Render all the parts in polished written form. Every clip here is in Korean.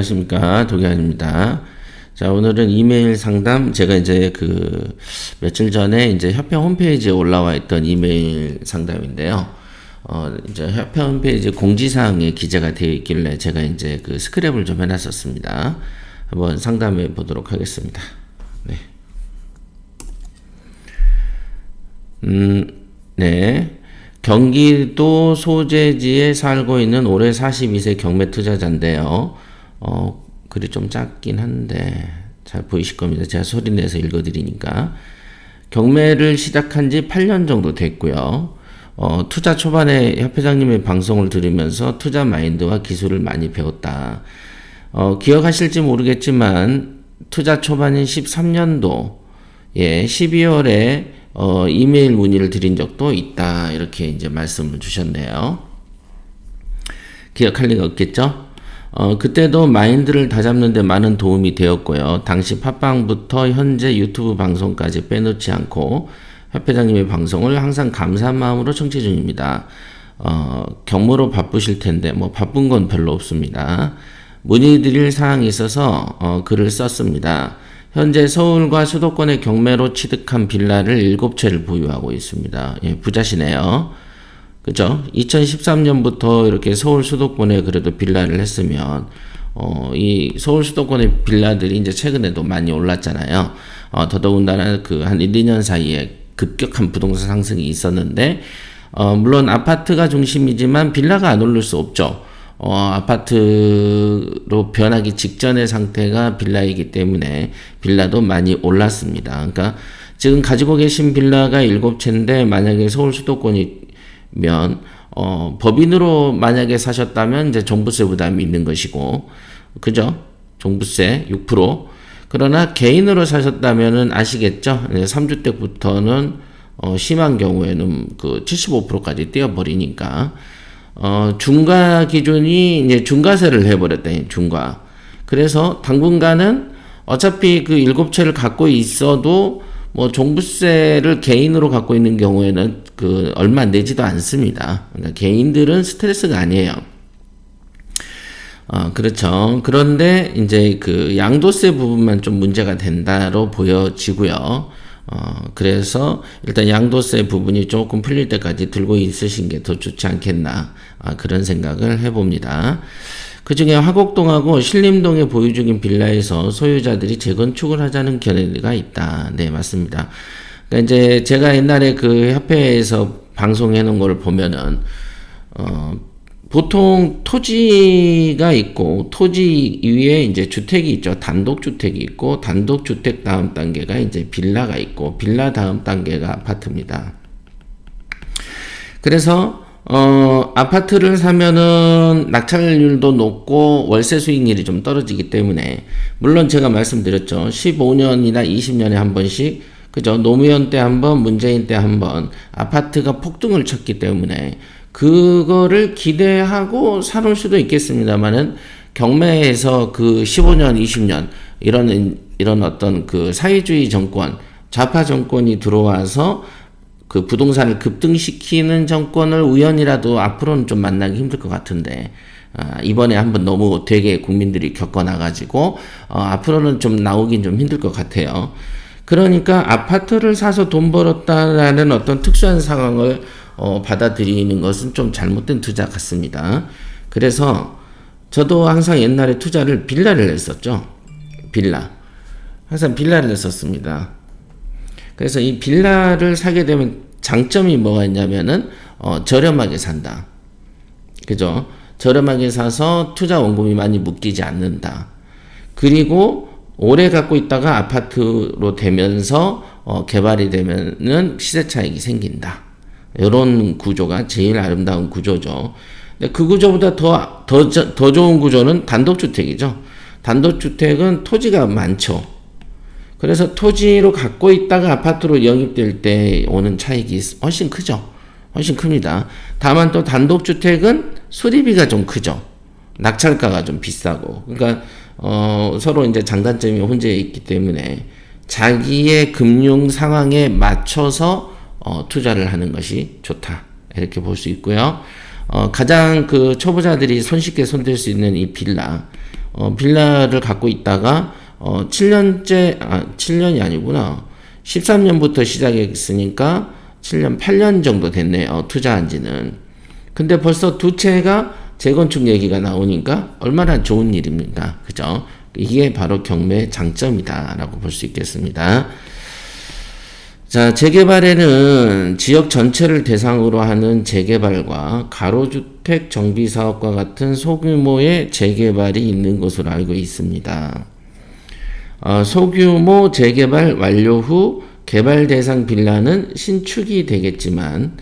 안녕하십니까. 도기환입니다. 자, 오늘은 이메일 상담, 제가 이제 며칠 전에 이제 협회 홈페이지에 올라와 있던 이메일 상담인데요. 이제 협회 홈페이지 공지사항에 기재가 되어 있길래 제가 이제 스크랩을 좀 해놨었습니다. 한번 상담해 보도록 하겠습니다. 네. 네. 경기도 소재지에 살고 있는 올해 42세 경매 투자자인데요. 글이 좀 작긴 한데 잘 보이실 겁니다. 제가 소리 내서 읽어드리니까. 경매를 시작한 지 8년 정도 됐고요. 투자 초반에 협회장님의 방송을 들으면서 투자 마인드와 기술을 많이 배웠다. 기억하실지 모르겠지만 투자 초반인 13년도에 12월에 이메일 문의를 드린 적도 있다. 이렇게 이제 말씀을 주셨네요. 기억할 리가 없겠죠? 그때도 마인드를 다잡는 데 많은 도움이 되었고요. 당시 팟빵부터 현재 유튜브 방송까지 빼놓지 않고 협회장님의 방송을 항상 감사한 마음으로 청취 중입니다. 경무로 바쁘실 텐데 바쁜 건 별로 없습니다. 문의드릴 사항이 있어서 글을 썼습니다. 현재 서울과 수도권의 경매로 취득한 빌라를 7채를 보유하고 있습니다. 예, 부자시네요. 그죠? 2013년부터 이렇게 서울 수도권에 그래도 빌라를 했으면, 이 서울 수도권의 빌라들이 이제 최근에도 많이 올랐잖아요. 더더군다나 한 1, 2년 사이에 급격한 부동산 상승이 있었는데, 물론 아파트가 중심이지만 빌라가 안 오를 수 없죠. 아파트로 변하기 직전의 상태가 빌라이기 때문에 빌라도 많이 올랐습니다. 그러니까 지금 가지고 계신 빌라가 7채인데 만약에 서울 수도권이면 법인으로 만약에 사셨다면 이제 종부세 부담이 있는 것이고, 그죠? 종부세 6%. 그러나 개인으로 사셨다면은 아시겠죠? 3주택부터는 심한 경우에는 75%까지 떼어버리니까. 중과 기준이 이제 중과세를 해버렸다니, 중과. 그래서 당분간은 어차피 7채를 갖고 있어도 종부세를 개인으로 갖고 있는 경우에는 얼마 내지도 않습니다. 그러니까 개인들은 스트레스가 아니에요. 그렇죠. 그런데 이제 양도세 부분만 좀 문제가 된다로 보여지고요. 그래서 일단 양도세 부분이 조금 풀릴 때까지 들고 있으신 게 더 좋지 않겠나, 그런 생각을 해봅니다. 그 중에 화곡동하고 신림동에 보유 중인 빌라에서 소유자들이 재건축을 하자는 견해가 있다. 네, 맞습니다. 그러니까 이제 제가 옛날에 협회에서 방송해 놓은 걸 보면은, 보통 토지가 있고 토지 위에 이제 주택이 있죠. 단독주택이 있고 단독주택 다음 단계가 이제 빌라가 있고 빌라 다음 단계가 아파트입니다. 그래서 아파트를 사면은 낙찰률도 높고 월세 수익률이 좀 떨어지기 때문에, 물론 제가 말씀드렸죠. 15년이나 20년에 한 번씩, 그죠? 노무현 때 한 번, 문재인 때 한 번 아파트가 폭등을 쳤기 때문에 그거를 기대하고 사놓을 수도 있겠습니다만은, 경매에서 15년, 20년, 이런 어떤 사회주의 정권, 좌파 정권이 들어와서 부동산을 급등시키는 정권을 우연이라도 앞으로는 좀 만나기 힘들 것 같은데, 이번에 한번 너무 되게 국민들이 겪어나가지고, 앞으로는 좀 나오긴 좀 힘들 것 같아요. 그러니까 아파트를 사서 돈 벌었다라는 어떤 특수한 상황을 받아들이는 것은 좀 잘못된 투자 같습니다. 그래서 저도 항상 옛날에 투자를 빌라를 했었죠. 빌라. 항상 빌라를 했었습니다. 그래서 이 빌라를 사게 되면 장점이 뭐가 있냐면은, 저렴하게 산다. 그죠? 저렴하게 사서 투자 원금이 많이 묶이지 않는다. 그리고 오래 갖고 있다가 아파트로 되면서, 개발이 되면은 시세 차익이 생긴다. 이런 구조가 제일 아름다운 구조죠. 근데 그 구조보다 더 좋은 구조는 단독주택이죠. 단독주택은 토지가 많죠. 그래서 토지로 갖고 있다가 아파트로 영입될 때 오는 차익이 훨씬 크죠. 훨씬 큽니다. 다만 또 단독주택은 수리비가 좀 크죠. 낙찰가가 좀 비싸고. 그러니까 서로 이제 장단점이 혼재해 있기 때문에 자기의 금융 상황에 맞춰서 투자를 하는 것이 좋다. 이렇게 볼 수 있고요. 가장 초보자들이 손쉽게 손댈 수 있는 이 빌라. 빌라를 갖고 있다가 7년이 아니구나. 13년부터 시작했으니까 7년, 8년 정도 됐네요. 투자한 지는. 근데 벌써 두 채가 재건축 얘기가 나오니까 얼마나 좋은 일입니까? 그죠? 이게 바로 경매의 장점이다라고 볼 수 있겠습니다. 자, 재개발에는 지역 전체를 대상으로 하는 재개발과 가로주택 정비사업과 같은 소규모의 재개발이 있는 것으로 알고 있습니다. 소규모 재개발 완료 후 개발 대상 빌라는 신축이 되겠지만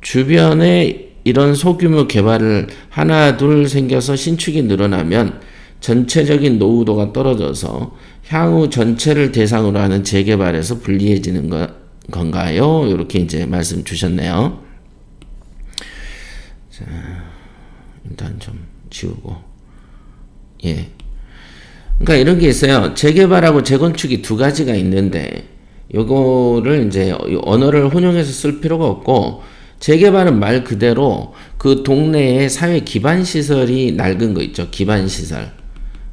주변에 이런 소규모 개발을 하나 둘 생겨서 신축이 늘어나면 전체적인 노후도가 떨어져서 향후 전체를 대상으로 하는 재개발에서 불리해지는 건가요? 이렇게 이제 말씀 주셨네요. 자, 일단 좀 지우고. 예. 그러니까 이런 게 있어요. 재개발하고 재건축이 두 가지가 있는데, 요거를 이제 언어를 혼용해서 쓸 필요가 없고, 재개발은 말 그대로 그 동네에 사회 기반 시설이 낡은 거 있죠. 기반 시설.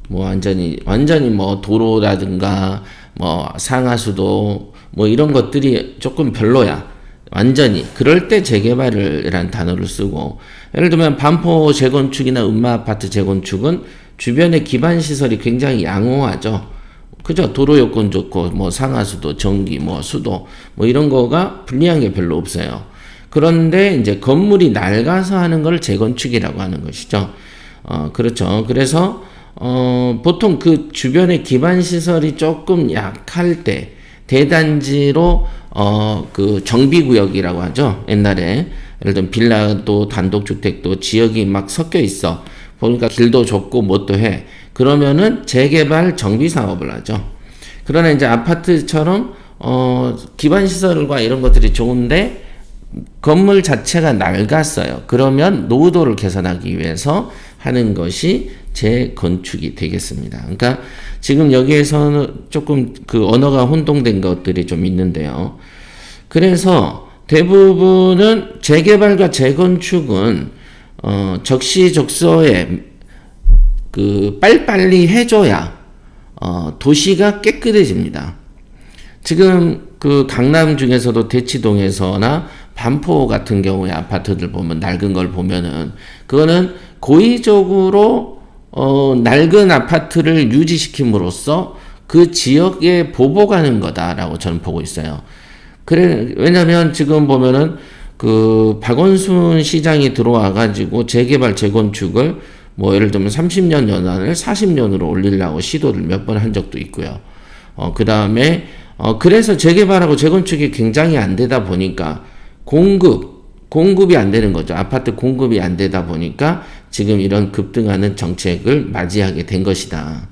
뭐 완전히 뭐 도로라든가 뭐 상하수도 뭐 이런 것들이 조금 별로야. 완전히. 그럴 때 재개발이라는 단어를 쓰고, 예를 들면 반포 재건축이나 음마 아파트 재건축은 주변의 기반 시설이 굉장히 양호하죠. 그죠? 도로 여건 좋고 뭐 상하수도, 전기, 뭐 수도 뭐 이런 거가 불리한 게 별로 없어요. 그런데 이제 건물이 낡아서 하는 걸 재건축이라고 하는 것이죠. 그렇죠. 그래서 보통 그 주변의 기반 시설이 조금 약할 때 대단지로 그 정비구역이라고 하죠. 옛날에 예를 들면 빌라도 단독주택도 지역이 막 섞여 있어. 보니까 길도 좁고 뭣도 해. 그러면은 재개발 정비 사업을 하죠. 그러나 이제 아파트처럼 기반 시설과 이런 것들이 좋은데 건물 자체가 낡았어요. 그러면 노후도를 개선하기 위해서 하는 것이 재건축이 되겠습니다. 그러니까 지금 여기에서는 조금 그 언어가 혼동된 것들이 좀 있는데요. 그래서 대부분은 재개발과 재건축은 적시적소에 그 빨리빨리 해줘야 도시가 깨끗해집니다. 지금 그 강남 중에서도 대치동에서나 반포 같은 경우에 아파트들 보면 낡은 걸 보면은 그거는 고의적으로 낡은 아파트를 유지시킴으로써 그 지역에 보복하는 거다라고 저는 보고 있어요. 그래, 왜냐면 지금 보면은 그 박원순 시장이 들어와 가지고 재개발 재건축을 뭐 예를 들면 30년 연한을 40년으로 올리려고 시도를 몇 번 한 적도 있고요. 그 다음에 그래서 재개발하고 재건축이 굉장히 안 되다 보니까 공급이 안 되는 거죠. 아파트 공급이 안 되다 보니까 지금 이런 급등하는 정책을 맞이하게 된 것이다.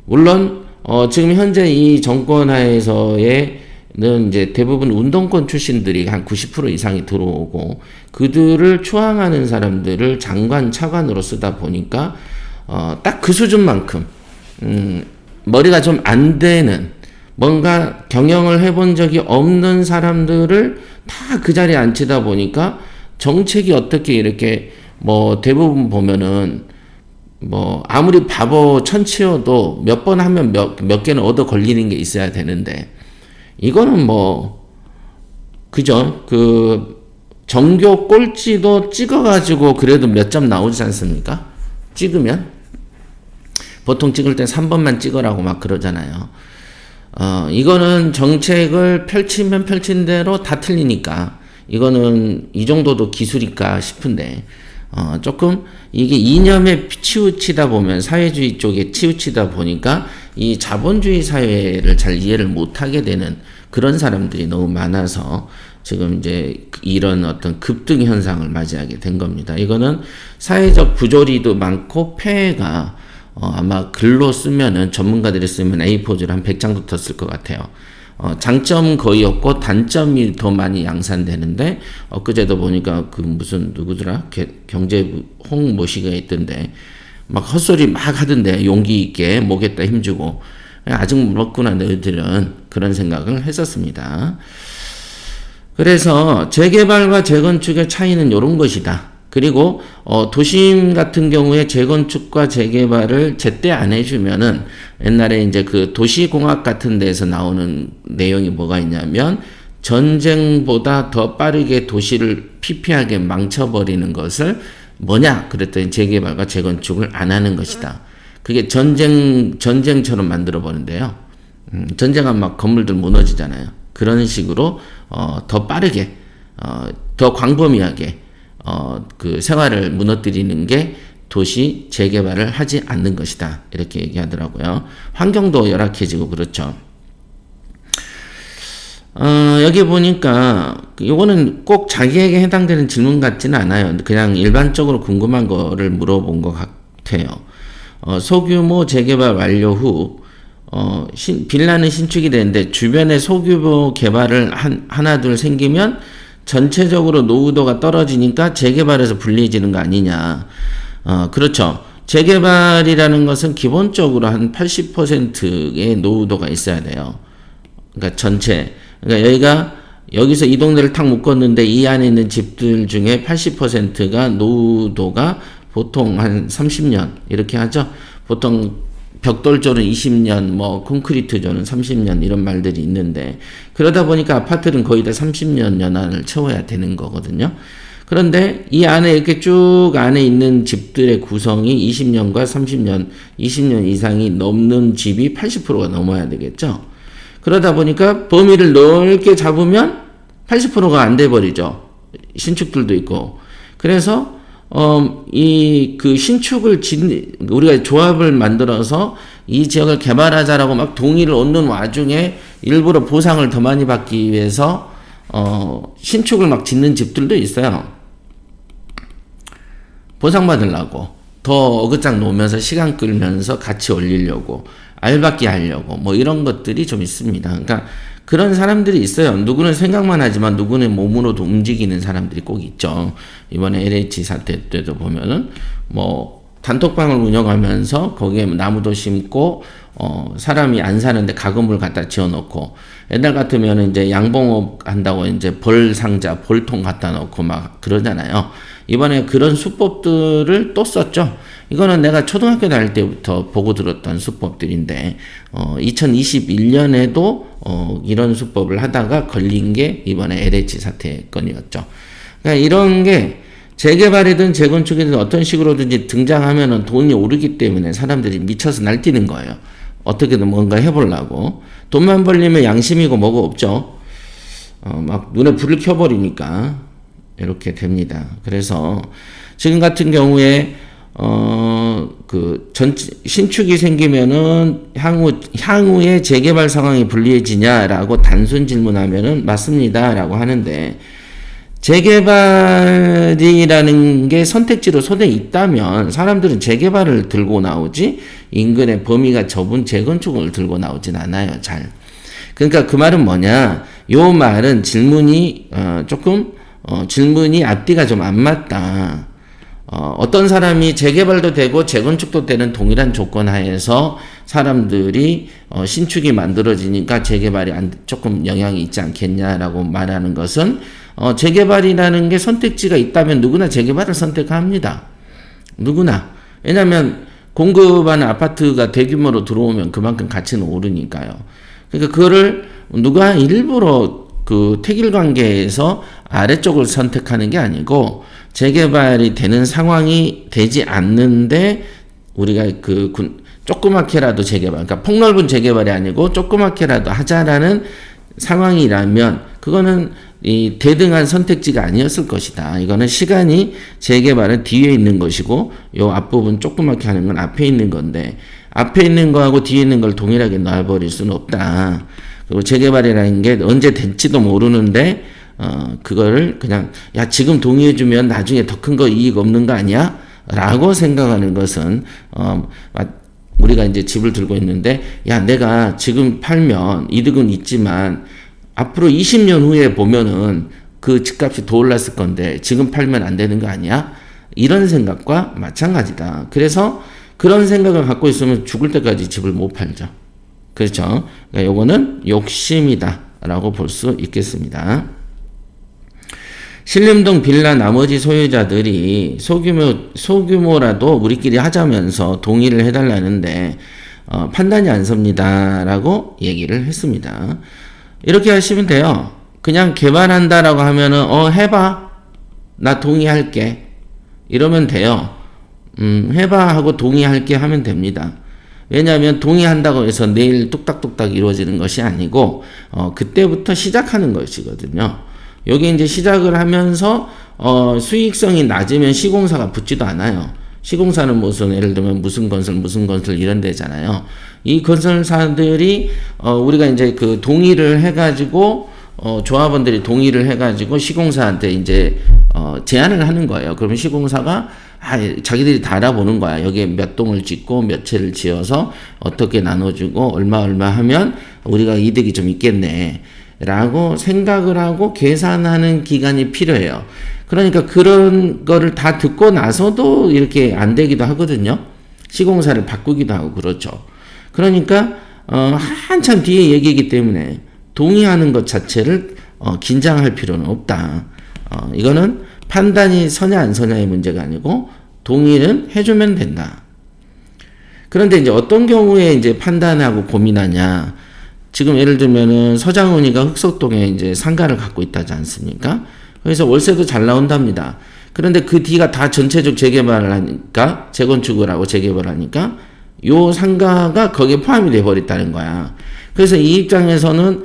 물론 지금 현재 이 정권 하에서의 는 이제 대부분 운동권 출신들이 한 90% 이상이 들어오고 그들을 추앙하는 사람들을 장관 차관으로 쓰다 보니까 딱 그 수준만큼 머리가 좀 안 되는 뭔가 경영을 해본 적이 없는 사람들을 다 그 자리에 앉히다 보니까 정책이 어떻게 이렇게 뭐 대부분 보면은 뭐 아무리 바보 천치여도 몇 번 하면 몇 개는 얻어 걸리는 게 있어야 되는데 이거는 뭐 그죠? 그 정교 꼴찌도 찍어가지고 그래도 몇 점 나오지 않습니까? 찍으면 보통 찍을 때 3번만 찍으라고 막 그러잖아요. 이거는 정책을 펼치면 펼친 대로 다 틀리니까 이거는 이 정도도 기술일까 싶은데 조금 이게 이념에 치우치다 보면 사회주의 쪽에 치우치다 보니까 이 자본주의 사회를 잘 이해를 못하게 되는 그런 사람들이 너무 많아서 지금 이제 이런 어떤 급등 현상을 맞이하게 된 겁니다. 이거는 사회적 부조리도 많고 폐해가 아마 글로 쓰면은 전문가들이 쓰면 A4지를 한 100장도 더 쓸 것 같아요. 장점 거의 없고 단점이 더 많이 양산되는데 엊그제도 보니까 그 무슨 누구더라 경제부 홍모씨가 있던데 막 헛소리 막 하던데 용기 있게 목에다 힘주고 아직 멀었구나 너희들은 그런 생각을 했었습니다. 그래서 재개발과 재건축의 차이는 이런 것이다. 그리고 도심 같은 경우에 재건축과 재개발을 제때 안 해주면은 옛날에 이제 그 도시공학 같은 데서 나오는 내용이 뭐가 있냐면 전쟁보다 더 빠르게 도시를 피폐하게 망쳐버리는 것을 뭐냐? 그랬더니 재개발과 재건축을 안 하는 것이다. 그게 전쟁처럼 만들어버린대요. 전쟁하면 막 건물들 무너지잖아요. 그런 식으로, 더 빠르게, 더 광범위하게, 그 생활을 무너뜨리는 게 도시 재개발을 하지 않는 것이다. 이렇게 얘기하더라고요. 환경도 열악해지고 그렇죠. 여기 보니까 요거는 꼭 자기에게 해당되는 질문 같지는 않아요. 그냥 일반적으로 궁금한 거를 물어본 것 같아요. 소규모 재개발 완료 후 빌라는 신축이 되는데 주변에 소규모 개발을 하나 둘 생기면 전체적으로 노후도가 떨어지니까 재개발에서 불리해지는 거 아니냐. 그렇죠. 재개발이라는 것은 기본적으로 한 80%의 노후도가 있어야 돼요. 그러니까 전체. 그러니까 여기서 이 동네를 탁 묶었는데 이 안에 있는 집들 중에 80%가 노후도가 보통 한 30년 이렇게 하죠. 보통 벽돌조는 20년, 뭐 콘크리트조는 30년 이런 말들이 있는데 그러다 보니까 아파트는 거의 다 30년 연한을 채워야 되는 거거든요. 그런데 이 안에 이렇게 쭉 안에 있는 집들의 구성이 20년과 30년, 20년 이상이 넘는 집이 80%가 넘어야 되겠죠. 그러다 보니까 범위를 넓게 잡으면 80%가 안 돼 버리죠. 신축들도 있고. 그래서 그 신축을 우리가 조합을 만들어서 이 지역을 개발하자라고 막 동의를 얻는 와중에 일부러 보상을 더 많이 받기 위해서 신축을 막 짓는 집들도 있어요. 보상받으려고 더 어긋장 놓으면서 시간 끌면서 같이 올리려고 알받기 하려고 뭐 이런 것들이 좀 있습니다. 그러니까 그런 사람들이 있어요. 누구는 생각만 하지만 누구는 몸으로도 움직이는 사람들이 꼭 있죠. 이번에 LH 사태 때도 보면은 뭐 단톡방을 운영하면서 거기에 나무도 심고 사람이 안 사는데 가건물 갖다 지어놓고 옛날 같으면 이제 양봉업 한다고 이제 벌 상자 벌통 갖다 놓고 막 그러잖아요. 이번에 그런 수법들을 또 썼죠. 이거는 내가 초등학교 다닐 때부터 보고 들었던 수법들인데 2021년에도 이런 수법을 하다가 걸린 게 이번에 LH 사태 건이었죠. 그러니까 이런 게 재개발이든 재건축이든 어떤 식으로든지 등장하면은 돈이 오르기 때문에 사람들이 미쳐서 날뛰는 거예요. 어떻게든 뭔가 해보려고. 돈만 벌리면 양심이고 뭐가 없죠. 막 눈에 불을 켜버리니까 이렇게 됩니다. 그래서 지금 같은 경우에 신축이 생기면은 향후에 재개발 상황이 불리해지냐라고 단순 질문하면은 맞습니다라고 하는데 재개발이라는 게 선택지로 손에 있다면 사람들은 재개발을 들고 나오지 인근의 범위가 좁은 재건축을 들고 나오진 않아요, 잘. 그러니까 그 말은 뭐냐? 요 말은 질문이 질문이 앞뒤가 좀 안 맞다. 어떤 사람이 재개발도 되고 재건축도 되는 동일한 조건 하에서 사람들이 신축이 만들어지니까 재개발이 조금 영향이 있지 않겠냐라고 말하는 것은 재개발이라는 게 선택지가 있다면 누구나 재개발을 선택합니다. 누구나. 왜냐하면 공급하는 아파트가 대규모로 들어오면 그만큼 가치는 오르니까요. 그러니까 그거를 누가 일부러 그 택일 관계에서 아래쪽을 선택하는 게 아니고 재개발이 되는 상황이 되지 않는데 우리가 조그맣게라도 재개발, 그러니까 폭넓은 재개발이 아니고 조그맣게라도 하자라는 상황이라면 그거는 이 대등한 선택지가 아니었을 것이다. 이거는 시간이 재개발은 뒤에 있는 것이고 요 앞부분 조그맣게 하는 건 앞에 있는 건데 앞에 있는 거하고 뒤에 있는 걸 동일하게 놔버릴 수는 없다. 그리고 재개발이라는 게 언제 될지도 모르는데 그거를 그냥 야 지금 동의해주면 나중에 더 큰 거 이익 없는 거 아니야? 라고 생각하는 것은 우리가 이제 집을 들고 있는데 야 내가 지금 팔면 이득은 있지만 앞으로 20년 후에 보면은 그 집값이 더 올랐을 건데 지금 팔면 안 되는 거 아니야? 이런 생각과 마찬가지다. 그래서 그런 생각을 갖고 있으면 죽을 때까지 집을 못 팔죠. 그렇죠? 그러니까 요거는 욕심이다 라고 볼 수 있겠습니다. 신림동 빌라 나머지 소유자들이 소규모라도 우리끼리 하자면서 동의를 해달라는데 판단이 안 섭니다라고 얘기를 했습니다. 이렇게 하시면 돼요. 그냥 개발한다라고 하면은 해봐, 나 동의할게 이러면 돼요. 해봐 하고 동의할게 하면 됩니다. 왜냐하면 동의한다고 해서 내일 뚝딱뚝딱 이루어지는 것이 아니고 그때부터 시작하는 것이거든요. 여기 이제 시작을 하면서 수익성이 낮으면 시공사가 붙지도 않아요. 시공사는 무슨 예를 들면 무슨 건설 이런 데잖아요. 이 건설사들이 우리가 이제 그 동의를 해가지고 조합원들이 동의를 해가지고 시공사한테 이제 제안을 하는 거예요. 그러면 시공사가 자기들이 다 알아보는 거야. 여기에 몇 동을 짓고 몇 채를 지어서 어떻게 나눠주고 얼마 하면 우리가 이득이 좀 있겠네 라고 생각을 하고 계산하는 기간이 필요해요. 그러니까 그런 거를 다 듣고 나서도 이렇게 안 되기도 하거든요. 시공사를 바꾸기도 하고 그렇죠. 그러니까 한참 뒤에 얘기이기 때문에 동의하는 것 자체를 긴장할 필요는 없다. 이거는 판단이 서냐 안 서냐의 문제가 아니고 동의는 해주면 된다. 그런데 이제 어떤 경우에 이제 판단하고 고민하냐. 지금 예를 들면은 서장훈이가 흑석동에 이제 상가를 갖고 있다지 않습니까? 그래서 월세도 잘 나온답니다. 그런데 그 뒤가 다 전체적 재개발을 하니까, 재건축을 하고 재개발을 하니까 요 상가가 거기에 포함이 돼 버렸다는 거야. 그래서 이 입장에서는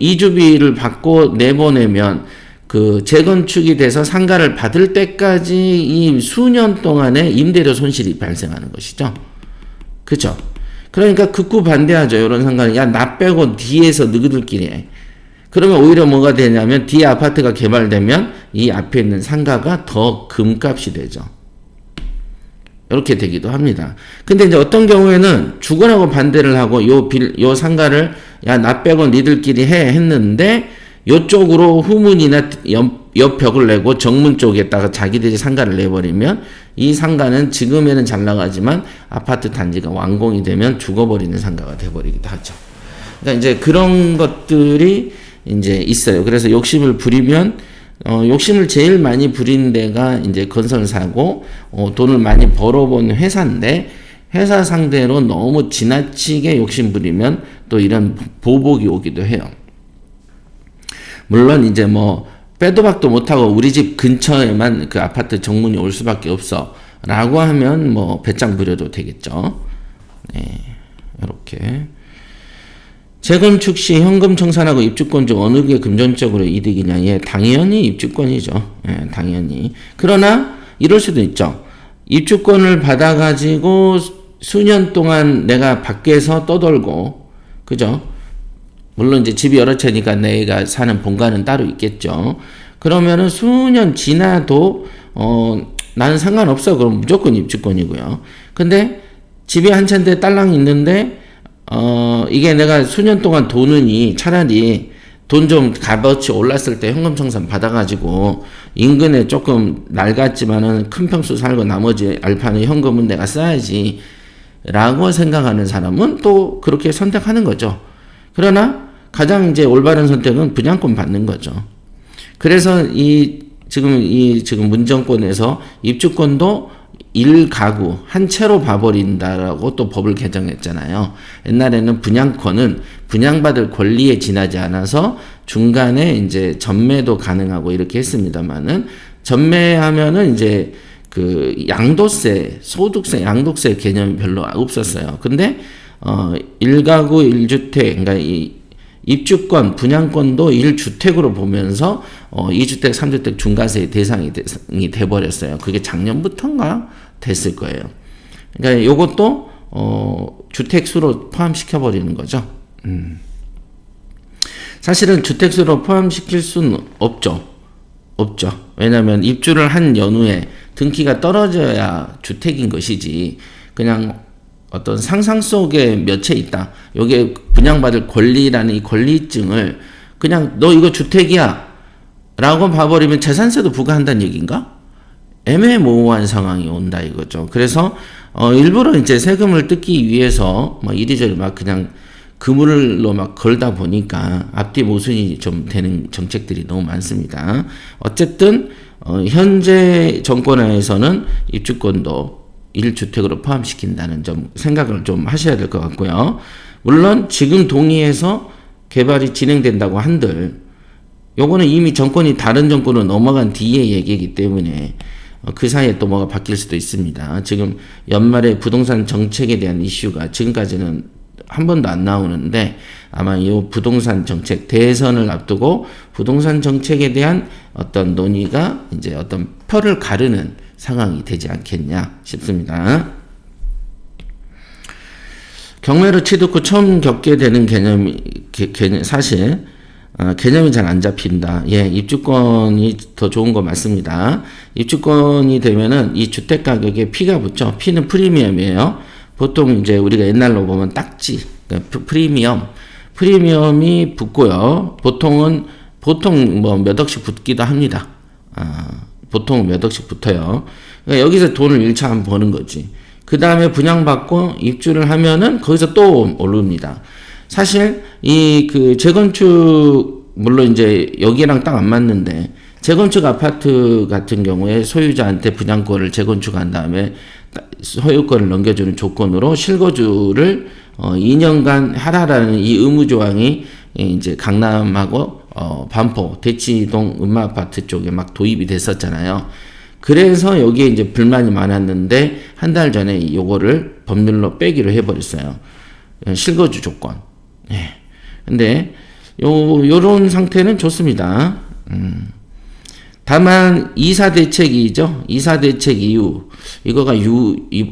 이주비를 받고 내보내면 그 재건축이 돼서 상가를 받을 때까지 이 수년 동안의 임대료 손실이 발생하는 것이죠. 그죠? 그러니까 극구 반대하죠. 이런 상가는. 야, 나 빼고 뒤에서 너희들끼리 해. 그러면 오히려 뭐가 되냐면 뒤에 아파트가 개발되면 이 앞에 있는 상가가 더 금값이 되죠. 이렇게 되기도 합니다. 근데 이제 어떤 경우에는 죽으라고 반대를 하고 요 상가를 야, 나 빼고 니들끼리 해 했는데 요쪽으로 후문이나 옆 벽을 내고 정문 쪽에다가 자기들이 상가를 내버리면 이 상가는 지금에는 잘 나가지만 아파트 단지가 완공이 되면 죽어버리는 상가가 돼버리기도 하죠. 그러니까 이제 그런 것들이 이제 있어요. 그래서 욕심을 부리면 욕심을 제일 많이 부린 데가 이제 건설사고 돈을 많이 벌어본 회사인데 회사 상대로 너무 지나치게 욕심 부리면 또 이런 보복이 오기도 해요. 물론 이제 뭐 빼도 박도 못하고 우리 집 근처에만 그 아파트 정문이 올 수밖에 없어 라고 하면 뭐 배짱 부려도 되겠죠. 네, 이렇게 재건축 시 현금 청산하고 입주권 중 어느 게 금전적으로 이득이냐? 예, 당연히 입주권이죠. 예, 당연히. 그러나 이럴 수도 있죠. 입주권을 받아가지고 수년 동안 내가 밖에서 떠돌고, 그죠? 물론 이제 집이 여러 채니까 내가 사는 본가는 따로 있겠죠. 그러면은 수년 지나도 나는 상관없어. 그럼 무조건 입주권이고요. 근데 집이 한 채인데 딸랑 있는데 이게 내가 수년 동안 도느니 차라리 돈 좀 값어치 올랐을 때 현금 청산 받아가지고 인근에 조금 낡았지만은 큰 평수 살고 나머지 알파는 현금은 내가 써야지 라고 생각하는 사람은 또 그렇게 선택하는 거죠. 그러나 가장 이제 올바른 선택은 분양권 받는 거죠. 그래서 지금 문정권에서 입주권도 1가구 한 채로 봐버린다라고 또 법을 개정했잖아요. 옛날에는 분양권은 분양받을 권리에 지나지 않아서 중간에 이제 전매도 가능하고 이렇게 했습니다만은 전매하면은 이제 그 양도세, 소득세, 양도세 개념이 별로 없었어요. 근데 1가구 1주택, 그러니까 이 입주권, 분양권도 1주택으로 보면서 2주택, 3주택 중과세의 대상이 돼버렸어요. 그게 작년부터인가 됐을 거예요. 그러니까 요것도 주택수로 포함시켜버리는 거죠. 사실은 주택수로 포함시킬 수는 없죠. 왜냐하면 입주를 한 연후에 등기가 떨어져야 주택인 것이지 그냥 어떤 상상 속에 몇 채 있다. 여기에 분양받을 권리라는 이 권리증을 그냥 너 이거 주택이야 라고 봐버리면 재산세도 부과한다는 얘기인가? 애매모호한 상황이 온다 이거죠. 그래서 일부러 이제 세금을 뜯기 위해서 막 이리저리 막 그냥 그물로 막 걸다 보니까 앞뒤 모순이 좀 되는 정책들이 너무 많습니다. 어쨌든 현재 정권하에서는 입주권도 1주택으로 포함시킨다는 점 생각을 좀 하셔야 될 것 같고요. 물론 지금 동의해서 개발이 진행된다고 한들 요거는 이미 정권이 다른 정권으로 넘어간 뒤의 얘기이기 때문에 그 사이에 또 뭐가 바뀔 수도 있습니다. 지금 연말에 부동산 정책에 대한 이슈가 지금까지는 한 번도 안 나오는데 아마 이 부동산 정책 대선을 앞두고 부동산 정책에 대한 어떤 논의가 이제 어떤 표를 가르는 상황이 되지 않겠냐 싶습니다. 경매로 취득 후 처음 겪게 되는 사실 개념이 잘 안 잡힌다. 예, 입주권이 더 좋은 거 맞습니다. 입주권이 되면은 이 주택 가격에 피가 붙죠. 피는 프리미엄이에요. 보통 이제 우리가 옛날로 보면 딱지, 그러니까 프리미엄이 붙고요. 보통 뭐 몇 억씩 붙기도 합니다. 보통 몇 억씩 붙어요. 그러니까 여기서 돈을 1차 버는 거지. 그 다음에 분양받고 입주를 하면은 거기서 또 오릅니다. 사실 이 그 재건축 물론 이제 여기랑 딱 안 맞는데 재건축 아파트 같은 경우에 소유자한테 분양권을 재건축한 다음에 소유권을 넘겨주는 조건으로 실거주를 2년간 하라라는 이 의무 조항이 이제 강남하고 반포 대치동 음마아파트 쪽에 막 도입이 됐었잖아요. 그래서 여기에 이제 불만이 많았는데 한 달 전에 요거를 법률로 빼기로 해버렸어요. 실거주 조건. 예. 근데 요런 상태는 좋습니다. 다만 이사 대책이죠. 이사 대책 이후 이거가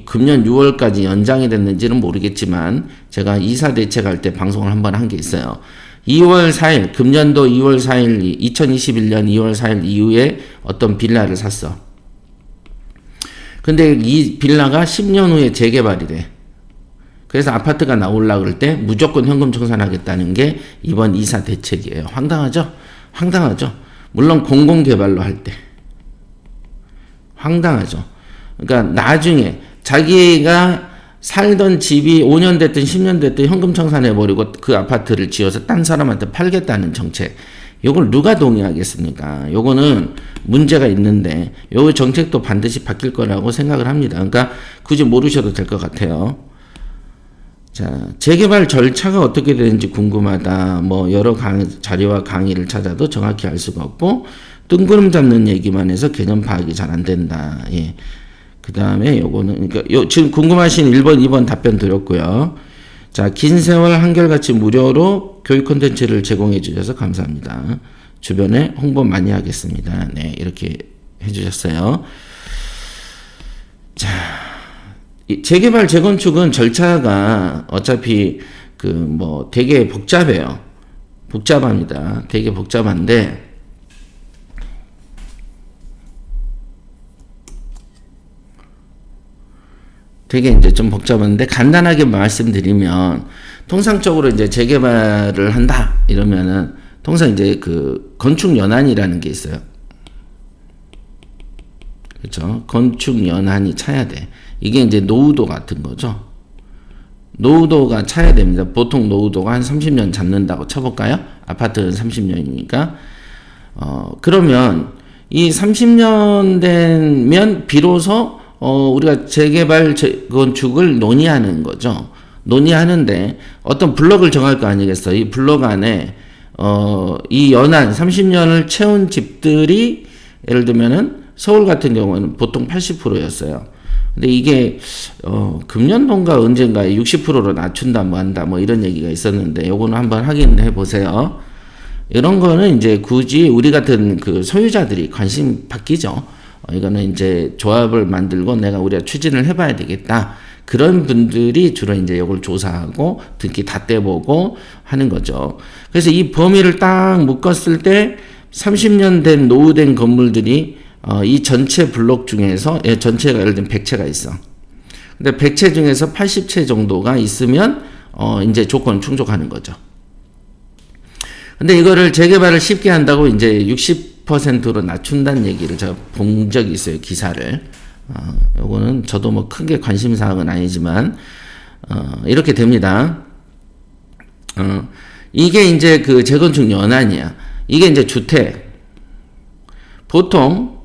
금년 6월까지 연장이 됐는지는 모르겠지만 제가 이사 대책 할 때 방송을 한번 한 게 있어요. 2월 4일 금년도 2월 4일 2021년 2월 4일 이후에 어떤 빌라를 샀어. 근데 이 빌라가 10년 후에 재개발이 돼. 그래서 아파트가 나오려고 그럴 때 무조건 현금 청산하겠다는 게 이번 이사 대책이에요. 황당하죠? 황당하죠? 물론 공공개발로 할 때. 황당하죠? 그러니까 나중에 자기가 살던 집이 5년 됐든 10년 됐든 현금 청산해버리고 그 아파트를 지어서 딴 사람한테 팔겠다는 정책. 요걸 누가 동의하겠습니까? 요거는 문제가 있는데 요 정책도 반드시 바뀔 거라고 생각을 합니다. 그러니까 굳이 모르셔도 될 것 같아요. 자, 재개발 절차가 어떻게 되는지 궁금하다. 뭐 여러 자료와 강의를 찾아도 정확히 알 수가 없고 뜬구름 잡는 얘기만 해서 개념 파악이 잘 안 된다. 예. 그 다음에 요거는 그러니까 지금 궁금하신 1번, 2번 답변 드렸고요. 자, 긴 세월 한결같이 무료로 교육 콘텐츠를 제공해 주셔서 감사합니다. 주변에 홍보 많이 하겠습니다. 네, 이렇게 해주셨어요. 자, 재개발 재건축은 절차가 어차피 되게 복잡해요. 복잡합니다. 되게 복잡한데 되게 이제 좀 복잡한데 간단하게 말씀드리면 통상적으로 이제 재개발을 한다 이러면은 통상 이제 그 건축 연한이라는 게 있어요. 그렇죠? 건축 연한이 차야 돼. 이게 이제 노후도 같은 거죠. 노후도가 차야 됩니다. 보통 노후도가 한 30년 잡는다고 쳐볼까요? 아파트는 30년이니까. 그러면 이 30년 되면 비로소 우리가 재개발 재건축을 논의하는 거죠. 논의하는데 어떤 블록을 정할 거 아니겠어요? 이 블록 안에 이 연한 30년을 채운 집들이 예를 들면은 서울 같은 경우는 보통 80%였어요. 근데 이게 금년도인가 언젠가에 60%로 낮춘다 뭐 한다 뭐 이런 얘기가 있었는데 요거는 한번 확인해 보세요. 이런 거는 이제 굳이 우리 같은 그 소유자들이 관심 바뀌죠. 이거는 이제 조합을 만들고 우리가 추진을 해봐야 되겠다. 그런 분들이 주로 이제 이걸 조사하고 듣기 다 떼보고 하는 거죠. 그래서 이 범위를 딱 묶었을 때 30년 된 노후된 건물들이 이 전체 블록 중에서 전체가 예를 들면 100채가 있어. 근데 100채 중에서 80채 정도가 있으면 이제 조건 충족하는 거죠. 근데 이거를 재개발을 쉽게 한다고 이제 60%로 낮춘다는 얘기를 제가 본 적이 있어요. 기사를. 요거는 저도 뭐 크게 관심사항은 아니지만 이렇게 됩니다. 이게 이제 그 재건축 연한이야. 이게 이제 주택. 보통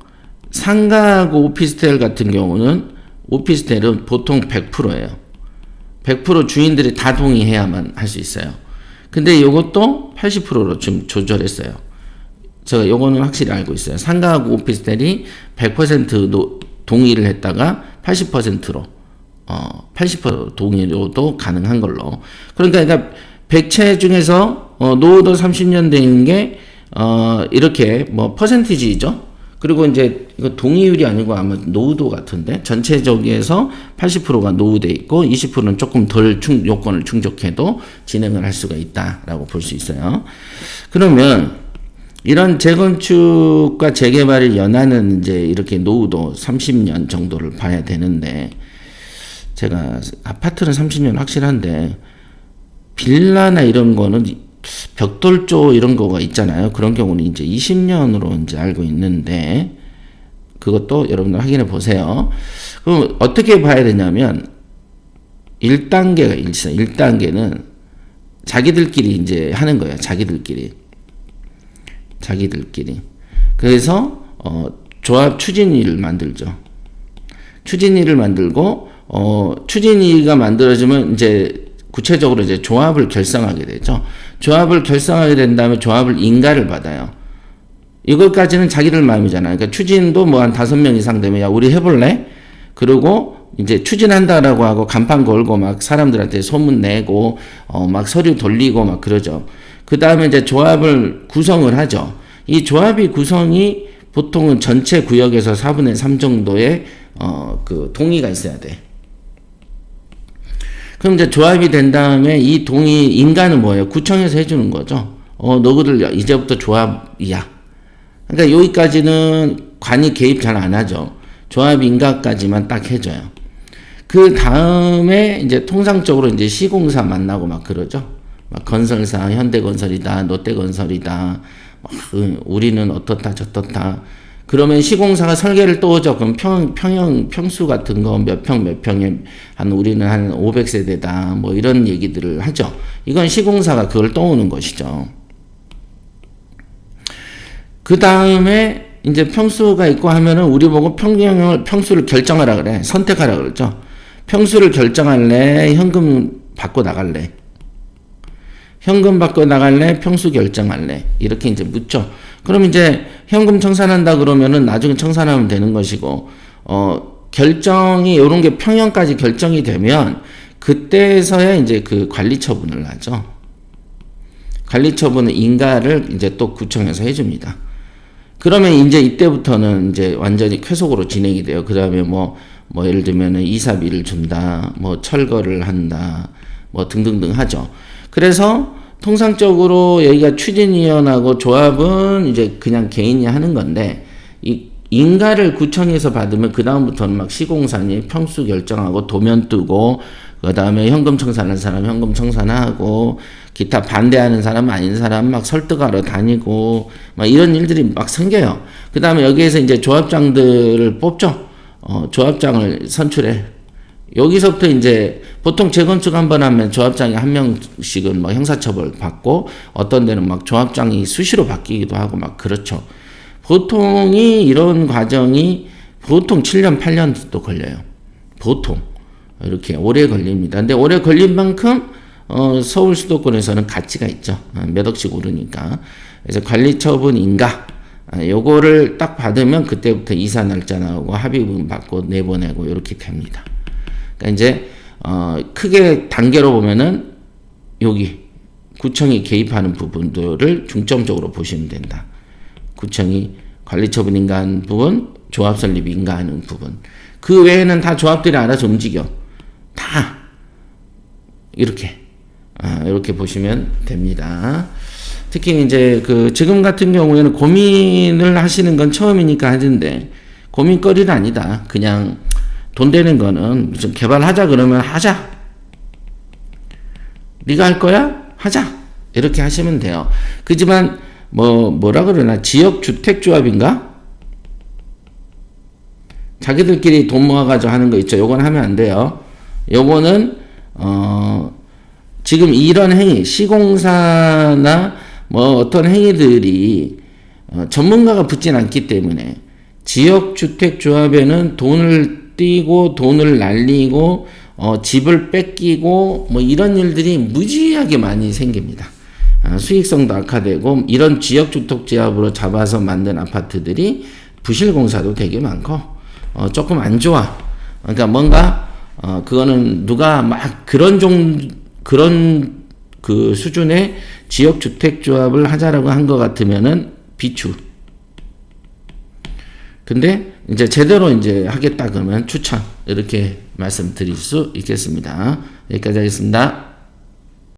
상가하고 오피스텔 같은 경우는 오피스텔은 보통 100%예요. 100% 주인들이 다 동의해야만 할 수 있어요. 근데 이것도 80%로 좀 조절했어요. 제가 요거는 확실히 알고 있어요. 상가하고 오피스텔이 100% 동의를 했다가 80%로 80% 동의로도 가능한 걸로. 그러니까 100채 중에서 노후도 30년 되는 게 이렇게 뭐 퍼센티지죠. 그리고 이제 이거 동의율이 아니고 아마 노후도 같은데 전체적에서 80%가 노후돼 있고 20%는 조금 덜 요건을 충족해도 진행을 할 수가 있다라고 볼 수 있어요. 그러면 이런 재건축과 재개발을 연하는 이제 이렇게 노후도 30년 정도를 봐야 되는데, 제가 아파트는 30년 확실한데 빌라나 이런 거는 벽돌조 이런 거가 있잖아요. 그런 경우는 이제 20년으로 이제 알고 있는데, 그것도 여러분들 확인해 보세요. 그럼 어떻게 봐야 되냐면 1단계가 있어요. 1단계는 자기들끼리 이제 하는 거예요. 자기들끼리. 그래서 조합 추진위를 만들죠. 추진위를 만들고 추진위가 만들어지면 이제 구체적으로 이제 조합을 결성하게 되죠. 조합을 결성하게 된 다음에 조합을 인가를 받아요. 이것까지는 자기들 마음이잖아요. 그러니까 추진도 뭐 한 5명 이상 되면 야 우리 해볼래? 그리고 이제 추진한다라고 하고 간판 걸고 막 사람들한테 소문 내고 막 서류 돌리고 막 그러죠. 그 다음에 이제 조합을 구성을 하죠. 이 조합이 구성이 보통은 전체 구역에서 4분의 3 정도의 그 동의가 있어야 돼. 그럼 이제 조합이 된 다음에 이 동의 인가는 뭐예요? 구청에서 해주는 거죠. 너희들 이제부터 조합이야. 그러니까 여기까지는 관이 개입 잘 안 하죠. 조합 인가까지만 딱 해줘요. 그 다음에 이제 통상적으로 이제 시공사 만나고 막 그러죠. 막 건설사, 현대건설이다, 롯데건설이다, 우리는 어떻다, 저떻다. 그러면 시공사가 설계를 또 오죠. 그럼 평수 같은 거 몇 평에 우리는 한 500세대다. 뭐 이런 얘기들을 하죠. 이건 시공사가 그걸 떠오는 것이죠. 그 다음에 이제 평수가 있고 하면은 우리 보고 평수를 결정하라 그래. 선택하라 그러죠. 평수를 결정할래? 현금 받고 나갈래? 현금 받고 나갈래? 평수 결정할래? 이렇게 이제 묻죠. 그럼 이제 현금 청산한다 그러면은 나중에 청산하면 되는 것이고, 결정이, 요런 게 평형까지 결정이 되면, 그때서야 이제 그 관리 처분을 하죠. 관리 처분은 인가를 이제 또 구청에서 해줍니다. 그러면 이제 이때부터는 이제 완전히 쾌속으로 진행이 돼요. 그 다음에 뭐 예를 들면은 이사비를 준다, 뭐 철거를 한다, 뭐 등등등 하죠. 그래서 통상적으로 여기가 추진위원하고 조합은 이제 그냥 개인이 하는 건데, 이 인가를 구청에서 받으면 그 다음부터는 막 시공사니 평수 결정하고 도면 뜨고, 그 다음에 현금 청산하는 사람 현금 청산하고, 기타 반대하는 사람 아닌 사람 막 설득하러 다니고, 막 이런 일들이 막 생겨요. 그 다음에 여기에서 이제 조합장들을 뽑죠. 조합장을 선출해. 여기서부터 이제 보통 재건축 한번 하면 조합장이 한 명씩은 뭐 형사처벌 받고, 어떤 데는 막 조합장이 수시로 바뀌기도 하고 막 그렇죠. 보통이 이런 과정이 보통 7년, 8년도 걸려요. 보통. 이렇게 오래 걸립니다. 근데 오래 걸린 만큼 서울 수도권에서는 가치가 있죠. 몇 억씩 오르니까. 그래서 관리처분 인가, 요거를 딱 받으면 그때부터 이사 날짜 나오고 합의금 받고 내보내고 이렇게 됩니다. 그러니까 이제 크게 단계로 보면은 여기 구청이 개입하는 부분들을 중점적으로 보시면 된다. 구청이 관리처분 인가하는 부분, 조합 설립 인가하는 부분. 그 외에는 다 조합들이 알아서 움직여. 다 이렇게 이렇게 보시면 됩니다. 특히 이제 그 지금 같은 경우에는 고민을 하시는 건 처음이니까 하는데, 고민거리는 아니다. 그냥 돈 되는 거는 무슨 개발하자 그러면 하자. 네가 할 거야? 하자. 이렇게 하시면 돼요. 그지만 뭐라 그러나 지역주택조합인가? 자기들끼리 돈 모아가지고 하는 거 있죠. 요건 하면 안 돼요. 요거는 지금 이런 행위, 시공사나 뭐 어떤 행위들이 전문가가 붙진 않기 때문에 지역주택조합에는 돈을 띄고 돈을 날리고 집을 뺏기고 뭐 이런 일들이 무지하게 많이 생깁니다. 수익성도 악화되고 이런 지역주택조합으로 잡아서 만든 아파트들이 부실공사도 되게 많고 조금 안 좋아. 그러니까 뭔가 그거는 누가 막 그런 그 수준의 지역주택조합을 하자라고 한 것 같으면은 비추. 근데 이제 제대로 이제 하겠다 그러면 추천. 이렇게 말씀드릴 수 있겠습니다. 여기까지 하겠습니다.